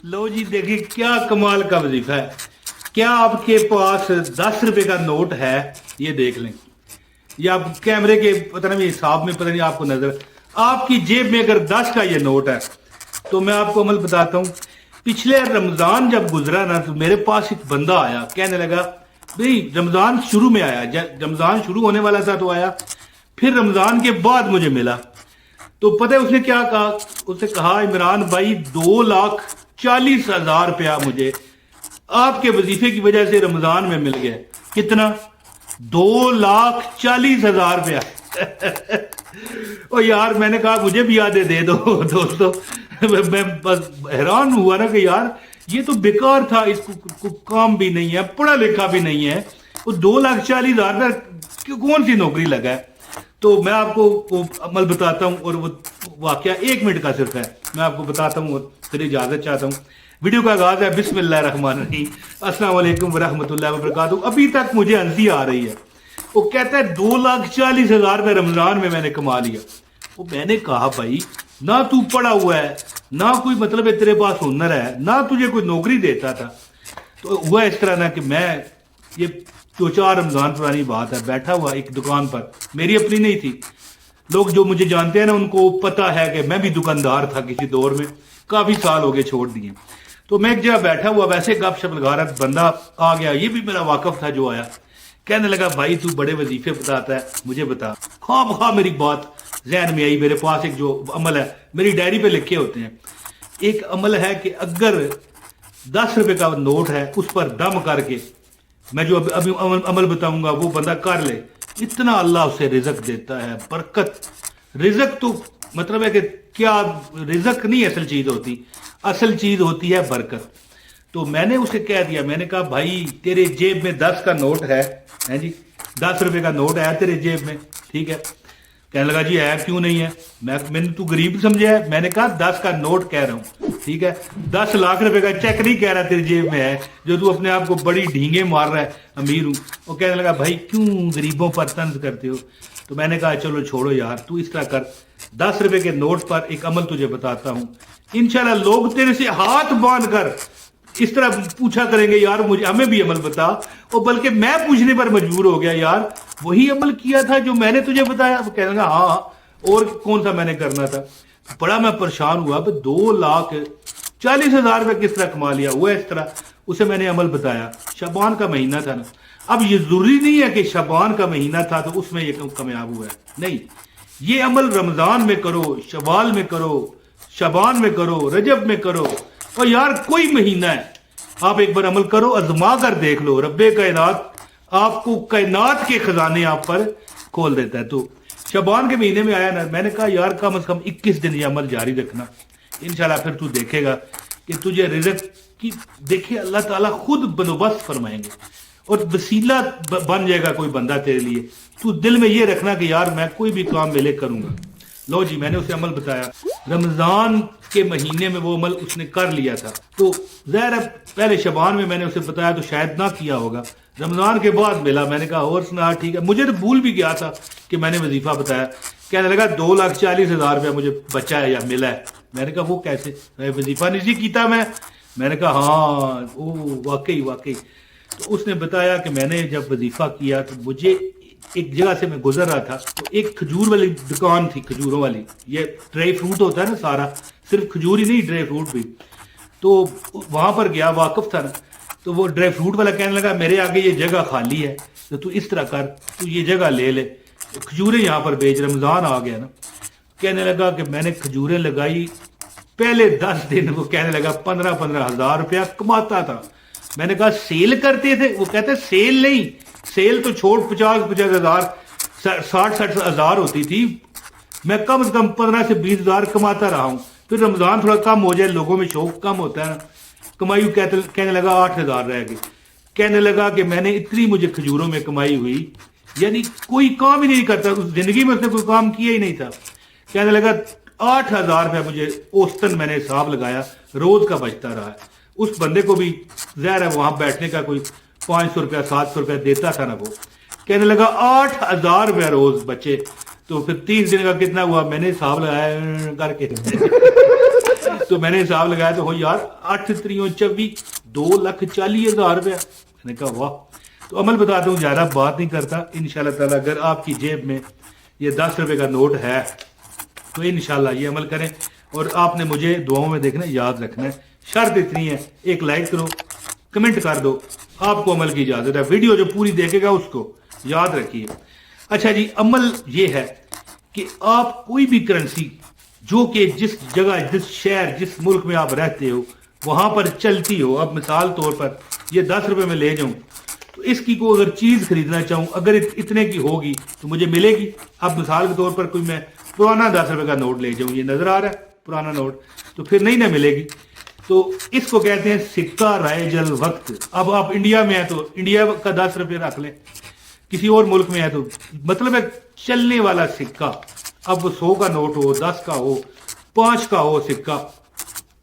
लो जी देखिए क्या कमाल का वजीफा है। क्या आपके पास 10 रुपए का नोट है? ये देख लें। ये आप कैमरे के पता नहीं हिसाब में पता नहीं आपको नजर, आपकी जेब में अगर 10 का ये नोट है तो मैं आपको अमल बताता हूँ। पिछले रमजान जब गुजरा ना तो मेरे पास एक बंदा आया, कहने लगा भाई रमजान शुरू में आया, रमजान शुरू होने वाला था तो आया, फिर रमजान के बाद मुझे मिला। तो पता है उसने क्या कहा? उसने कहा इमरान भाई 2,40,000 रुपया मुझे आपके वजीफे की वजह से रमजान में मिल गया। कितना? 2,40,000 रुपया। ओ यार मैंने कहा मुझे भी यादें दे दो दोस्तों। मैं बस हैरान हुआ ना कि यार ये तो बेकार था, इसको काम भी नहीं है, पढ़ा लिखा भी नहीं है, वो 2,40,000 रुपया कौन सी नौकरी लगा है। तो मैं आपको वो अमल बताता हूँ और वो वाकया 1 मिनट का सिर्फ है, मैं आपको बताता हूँ और फिर इजाजत चाहता हूँ। वीडियो का आगाज है बिस्मिल्लाहिर्रहमानिर्रहीम, अस्सलाम वालेकुम वरहमतुल्लाहि वबरकातुहू। अभी तक मुझे हंसी आ रही है। वो कहता है 2,40,000 रुपये रमजान में मैंने कमा लिया। वो मैंने कहा भाई ना तू पढ़ा हुआ है, ना कोई मतलब है तेरे पास हुनर है, ना तुझे कोई नौकरी देता था। तो हुआ इस तरह ना कि मैं ये 2-4 रमजान पुरानी बात है, बैठा हुआ एक दुकान पर, मेरी अपनी नहीं थी। लोग जो मुझे जानते हैं ना उनको पता है कि मैं भी दुकानदार था किसी दौर में, काफी साल हो गए छोड़ दिए। तो मैं एक जगह बैठा हुआ वैसे गपशप लगा रहा, बंदा आ गया, ये भी मेरा वाकफ था जो आया, कहने लगा भाई तू बड़े वजीफे बताता है, मुझे बता। खा मेरी बात जहन में आई। मेरे पास एक जो अमल है मेरी डायरी पे लिखे होते हैं, एक अमल है कि अगर 10 रुपए का नोट है उस पर दम करके मैं जो अभी अमल बताऊंगा वो बंदा कर ले, इतना अल्लाह उसे रिजक देता है, बरकत। रिजक तो मतलब है कि क्या रिजक नहीं असल चीज होती, असल चीज होती है बरकत। तो मैंने उसे कह दिया, मैंने कहा भाई तेरे जेब में 10 का नोट है जी, 10 रुपए का नोट है तेरे जेब में, ठीक है? कहने लगा जी है, क्यों नहीं है? मैंने तू गरीब समझा है? मैंने कहा 10 का नोट कह रहा हूं, ठीक है? 10 लाख रुपए का चेक नहीं कह रहा तेरी जेब में है, जो तू अपने आप को बड़ी ढींगे मार रहा है अमीर हूं। वो कहने लगा भाई क्यों गरीबों पर तंज करते हो? तो मैंने कहा चलो छोड़ो यार, तू इस तरह कर, 10 रुपए के नोट पर एक अमल तुझे बताता हूं, इंशाल्लाह लोग तेरे से हाथ बांध कर इस तरह पूछा करेंगे यार मुझे हमें भी अमल बता। और बल्कि मैं पूछने पर मजबूर हो गया, यार वही अमल किया था जो मैंने तुझे बताया? वो कहने लगा हाँ, और कौन सा मैंने करना था? बड़ा मैं परेशान हुआ, 2,40,000 रुपये किस तरह कमा लिया हुआ इस तरह। उसे मैंने अमल बताया, शबान का महीना था ना। अब ये जरूरी नहीं है कि शबान का महीना था तो उसमें ये कामयाब हुआ है, नहीं। ये अमल रमजान में करो, शवाल में करो, शबान में करो, रजब में करो, और यार कोई महीना है आप एक बार अमल करो, आजमा कर देख लो, रब्बे कायनात आपको कायनात के खजाने आप पर खोल देता है। तो शबान के महीने में आया ना, मैंने कहा यार कम से कम 21 दिन ये अमल जारी रखना, इंशाल्लाह फिर तू देखेगा कि तुझे रिज़्क़ की देखिए अल्लाह ताला खुद बंदोबस्त फरमाएंगे और वसीला बन जाएगा कोई बंदा तेरे लिए। तू दिल में ये रखना कि यार मैं कोई भी काम मिले करूंगा। लो जी मैंने उसे अमल बताया, रमजान के महीने में वो अमल उसने कर लिया था। तो ज़ाहिर है पहले शबान में मैंने उसे बताया तो शायद ना किया होगा, रमजान के बाद मिला, मैंने कहा और सुना, ठीक है? मुझे तो भूल भी गया था कि मैंने वजीफा बताया। कहने लगा 2,40,000 रुपया मुझे बचा है या मिला है। मैंने कहा वो कैसे? वजीफा नहीं किया मैंने कहा हाँ ओ वाकई। तो उसने बताया कि मैंने जब वजीफा किया तो मुझे एक जगह से मैं गुजर रहा था, तो एक खजूर वाली दुकान थी, खजूरों वाली, ये ड्राई फ्रूट होता है ना सारा, सिर्फ खजूर ही नहीं ड्राई फ्रूट भी। तो वहां पर गया, वाकिफ था ना, तो वो ड्राई फ्रूट वाला कहने लगा मेरे आगे ये जगह खाली है तो तू इस तरह कर, तू ये जगह ले ले, खजूरें यहाँ पर बेच, रमजान आ गया ना। कहने लगा कि मैंने खजूरें लगाई, पहले 10 दिन वो कहने लगा 15-15 हजार रुपया कमाता था। मैंने कहा सेल करते थे? वो कहते सेल नहीं, सेल तो छोड़ 50-50 हजार 60-60 हजार होती थी, मैं कम से कम 15 से 20 हजार कमाता रहा हूं। फिर रमजान थोड़ा कम हो जाए, लोगों में शौक कम होता है ना, कमाई कहने लगा 8 हजार रह गई। कहने लगा कि मैंने इतनी मुझे खजूरों में कमाई हुई, यानी कोई काम ही नहीं करता, उस जिंदगी में उसने कोई काम किया ही नहीं था। कहने लगा 8 हजार रुपया मुझे औसतन मैंने हिसाब लगाया रोज का बचता रहा है। उस बंदे को भी ज़ाहिर है वहां बैठने का कोई 500 रुपया 700 रुपया देता था ना वो। कहने लगा 8 हजार रुपया रोज बचे, तो फिर 30 दिन का कितना हुआ मैंने हिसाब लगाया करके تو میں نے حساب لگایا تو ہو یار 8 3 24 2,40,000 روپیہ. میں نے کہا واہ. تو عمل بتاتا ہوں، زیادہ بات نہیں کرتا. انشاءاللہ تعالی اگر آپ کی جیب میں یہ 10 روپے کا نوٹ ہے تو انشاءاللہ یہ عمل کریں، اور آپ نے مجھے دعاؤں میں دیکھنا یاد رکھنا ہے. شرط اتنی ہے، ایک لائک کرو، کمنٹ کر دو، آپ کو عمل کی اجازت ہے. ویڈیو جو پوری دیکھے گا اس کو یاد رکھیے. اچھا جی، عمل یہ ہے کہ آپ کوئی بھی کرنسی جو کہ جس جگہ، جس شہر، جس ملک میں آپ رہتے ہو وہاں پر چلتی ہو. اب مثال طور پر یہ 10 روپے میں لے جاؤں تو اس کی کو اگر چیز خریدنا چاہوں، اگر اتنے کی ہوگی تو مجھے ملے گی. اب مثال کے طور پر کوئی میں پرانا 10 روپے کا نوٹ لے جاؤں، یہ نظر آ رہا ہے پرانا نوٹ، تو پھر نہیں نہ ملے گی. تو اس کو کہتے ہیں سکہ رائج الوقت. اب آپ انڈیا میں ہیں تو انڈیا کا 10 روپے رکھ لیں، کسی اور ملک میں ہے تو مطلب ہے چلنے والا سکہ. اب 100 کا نوٹ ہو، 10 کا ہو، 5 کا ہو سکہ،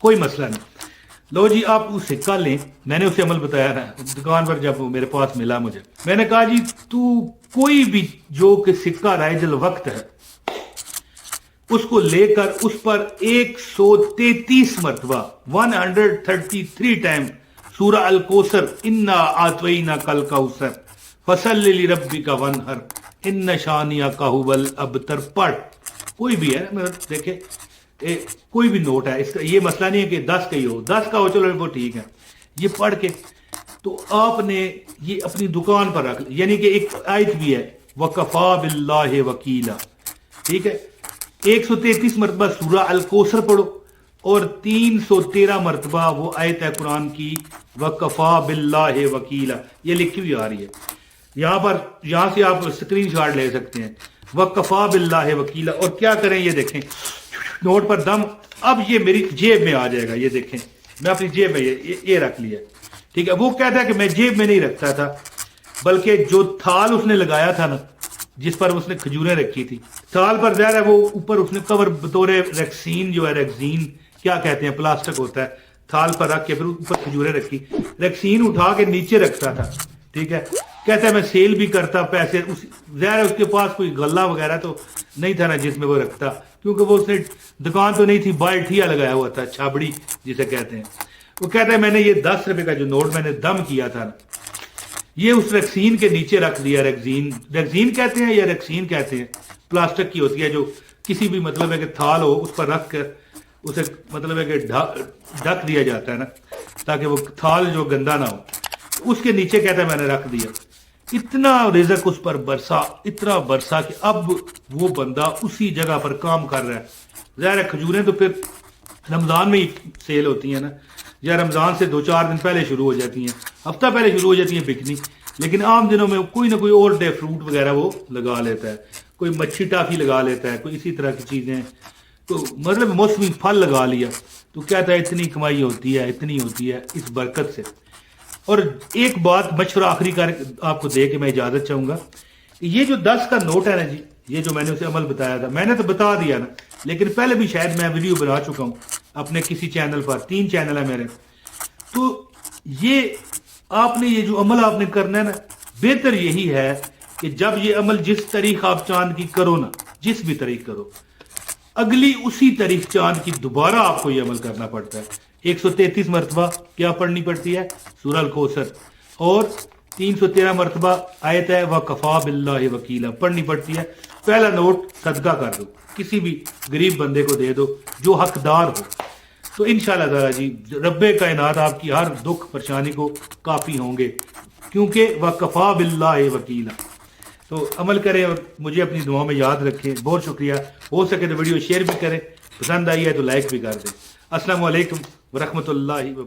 کوئی مسئلہ نہیں. لو جی، آپ وہ سکہ لیں. میں نے اسے عمل بتایا نا دکان پر، جب وہ میرے پاس ملا مجھے، میں نے کہا جی تو کوئی بھی جو کہ سکہ رائج الوقت ہے اس کو لے کر اس پر 133 مرتبہ 133 ٹائم سورہ الکوثر انا اعطیناک الکوثر فصلی لربک وانحر ان شانئک ھو الابتر پڑھ. کوئی بھی ہے دیکھیں، کوئی بھی نوٹ ہے، اس کا یہ مسئلہ نہیں ہے کہ 10 کا ہی ہو، 10 کا ہو چلو وہ ٹھیک ہے. یہ پڑھ کے تو آپ نے یہ اپنی دکان پر رکھ، یعنی کہ ایک آیت بھی ہے وَكَفَى بِاللَّهِ وَكِيلًا. ٹھیک ہے، 133 مرتبہ سورہ الکوثر پڑھو اور 313 مرتبہ وہ آیت ہے قرآن کی وَكَفَى بِاللَّهِ وَكِيلًا. یہ لکھی ہوئی آ رہی ہے یہاں پر، یہاں سے آپ اسکرین شاٹ لے سکتے ہیں. وَكَفَى بِاللَّهِ وَكِيلًا. اور کیا کریں یہ دیکھیں نوٹ پر دم. اب یہ میری جیب میں آ جائے گا، یہ دیکھیں میں اپنی جیب میں یہ رکھ لیا. ٹھیک ہے، وہ کہتا ہے کہ میں جیب میں نہیں رکھتا تھا، بلکہ جو تھال اس نے لگایا تھا نا، جس پر اس نے کھجوریں رکھی تھی، تھال پر ظاہر ہے وہ اوپر اس نے کور بطور ریکسین، جو ہے ریکسین کیا کہتے ہیں، پلاسٹک ہوتا ہے، تھال پر رکھ کے پھر اوپر کھجوریں رکھی. ریکسین اٹھا کے نیچے رکھتا تھا. ٹھیک ہے، کہتا ہے میں سیل بھی کرتا پیسے. ظاہر ہے اس کے پاس کوئی غلہ وغیرہ تو نہیں تھا نا جس میں وہ رکھتا، کیونکہ وہ اس نے دکان تو نہیں تھی، بالٹیا لگایا ہوا تھا، چھابڑی جسے کہتے ہیں. وہ کہتا ہے میں نے یہ 10 روپے کا جو نوٹ میں نے دم کیا تھا نا، یہ اس ریکسین کے نیچے رکھ دیا. ریکسین کہتے ہیں یا ریکسین کہتے ہیں، پلاسٹک کی ہوتی ہے جو کسی بھی مطلب ہے کہ تھال ہو اس پر رکھ کر اسے مطلب ہے کہ ڈھک دیا جاتا ہے نا، تاکہ وہ تھال جو گندا نہ ہو. اس کے نیچے کہتا ہے میں نے رکھ دیا. اتنا رزق اس پر برسا، اتنا برسا کہ اب وہ بندہ اسی جگہ پر کام کر رہا ہے. ظاہر ہے کھجوریں تو پھر رمضان میں ہی سیل ہوتی ہیں نا، یا رمضان سے 2-4 دن پہلے شروع ہو جاتی ہیں، ہفتہ پہلے شروع ہو جاتی ہیں بکنی. لیکن عام دنوں میں کوئی نہ کوئی اور ڈے فروٹ وغیرہ وہ لگا لیتا ہے، کوئی مچھی ٹافی لگا لیتا ہے، کوئی اسی طرح کی چیزیں، تو مطلب موسمی پھل لگا لیا. تو کہتا ہے اتنی کمائی ہوتی ہے، اتنی ہوتی ہے اس برکت سے. اور ایک بات مشورہ آخری کر آپ کو دے کے میں اجازت چاہوں گا کہ یہ جو 10 کا نوٹ ہے نا جی، یہ جو میں نے اسے عمل بتایا تھا، میں نے تو بتا دیا نا، لیکن پہلے بھی شاید میں ویڈیو بنا چکا ہوں اپنے کسی چینل پر، 3 چینل ہے میرے. تو یہ آپ نے یہ جو عمل آپ نے کرنا ہے نا، بہتر یہی ہے کہ جب یہ عمل جس طریقہ آپ چاند کی کرو نا، جس بھی طریق کرو، اگلی اسی طریق چاند کی دوبارہ آپ کو یہ عمل کرنا پڑتا ہے. 133 مرتبہ کیا پڑھنی پڑتی ہے؟ سورہ الکوثر. اور 313 مرتبہ آیت ہے وَكَفَى بِاللَّهِ وَكِيلًا پڑھنی پڑتی ہے. پہلا نوٹ صدقہ کر دو، کسی بھی غریب بندے کو دے دو جو حقدار ہو. تو انشاءاللہ تعالی جی رب کائنات آپ کی ہر دکھ پریشانی کو کافی ہوں گے، کیونکہ وَكَفَى بِاللَّهِ وَكِيلًا. تو عمل کریں اور مجھے اپنی دعاؤں میں یاد رکھیں. بہت شکریہ. ہو سکے تو ویڈیو شیئر بھی کریں، پسند آئی ہے تو لائک بھی کر دیں. السلام علیکم ورحمۃ اللہ وبرکاتہ.